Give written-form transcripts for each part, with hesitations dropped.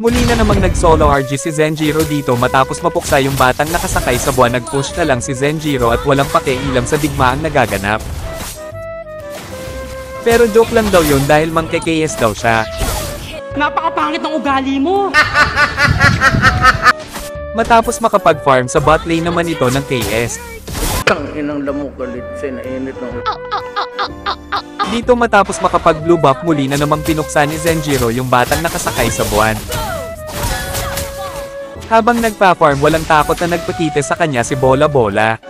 Muli na namang nag-solo RG si Zenjiro dito matapos mapuksa yung batang nakasakay sa buwan. Nag-push na lang si Zenjiro at walang pakialam sa digmaang nagaganap. Pero joke lang daw yun dahil mang-KKS daw siya. Napakapangit ng ugali mo! Matapos makapag-farm sa bot lane naman ito ng KS. Inang lamok galit sa nainit ng Dito matapos makapag-blue buff muli na namang pinuksa ni Zenjiro yung batang nakasakay sa buwan. Habang nagpa-farm walang takot na nagpakita sa kanya si Bola Bola.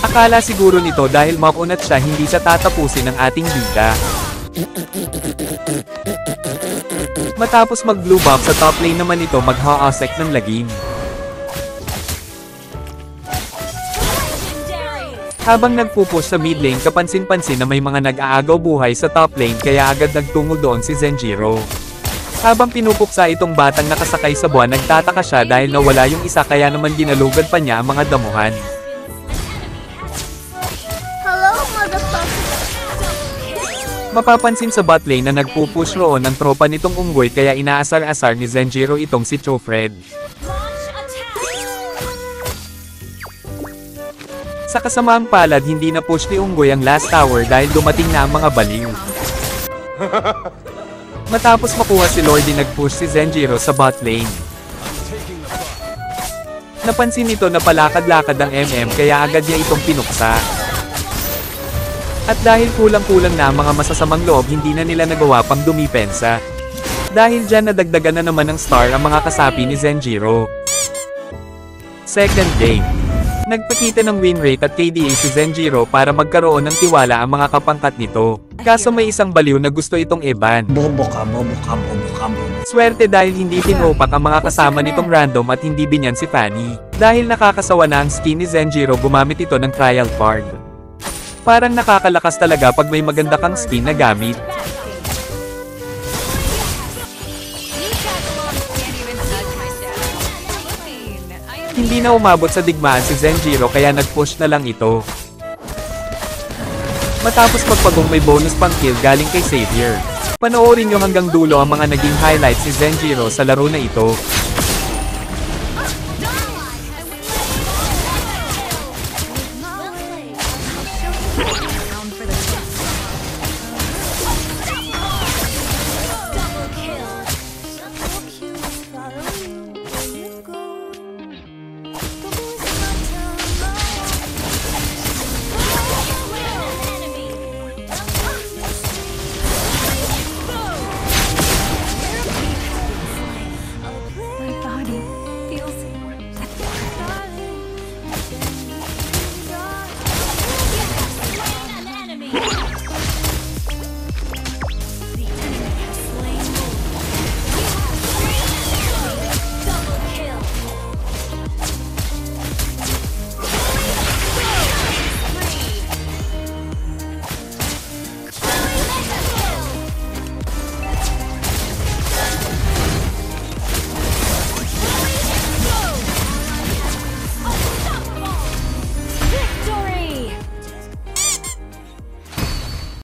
Akala siguro nito dahil makunat siya hindi siya tatapusin ng ating bida. Matapos mag-blue buff sa top lane naman ito mag-ha-asek ng lagim. Habang nagpupush sa mid lane kapansin-pansin na may mga nag-aagaw buhay sa top lane kaya agad nagtungo doon si Zenjiro. Habang pinupuksa itong batang nakasakay sa buwan nagtataka siya dahil nawala yung isa kaya naman ginalugad pa niya ang mga damuhan. Mapapansin sa bot lane na nagpupush roon ng tropa nitong unggoy kaya inaasar-asar ni Zenjiro itong si Chofred. Sa kasamaang palad hindi na push ni unggoy ang last tower dahil dumating na ang mga baliw. Matapos makuha si Lordy nag-push si Zenjiro sa bot lane. Napansin nito na palakad-lakad ang MM kaya agad niya itong pinuksa. At dahil kulang-kulang na ang mga masasamang loob hindi na nila nagawa pang dumipensa. Dahil dyan nadagdagan na naman ng star ang mga kasapi ni Zenjiro. Second game. Nagpakita ng win rate at KDA si Zenjiro para magkaroon ng tiwala ang mga kapangkat nito. Kaso may isang baliw na gusto itong i-ban. bobo ka. Swerte dahil hindi tinupak ang mga kasama nitong random at hindi binyan si Fanny. Dahil nakakasawa na ang skin ni Zenjiro gumamit ito ng trial card. Parang nakakalakas talaga pag may maganda kang skin na gamit. Hindi na umabot sa digmaan si Zenjiro kaya nag-push na lang ito. Matapos magpagong may bonus pang kill galing kay Xavier. Panoorin nyo hanggang dulo ang mga naging highlights ni Zenjiro sa laro na ito.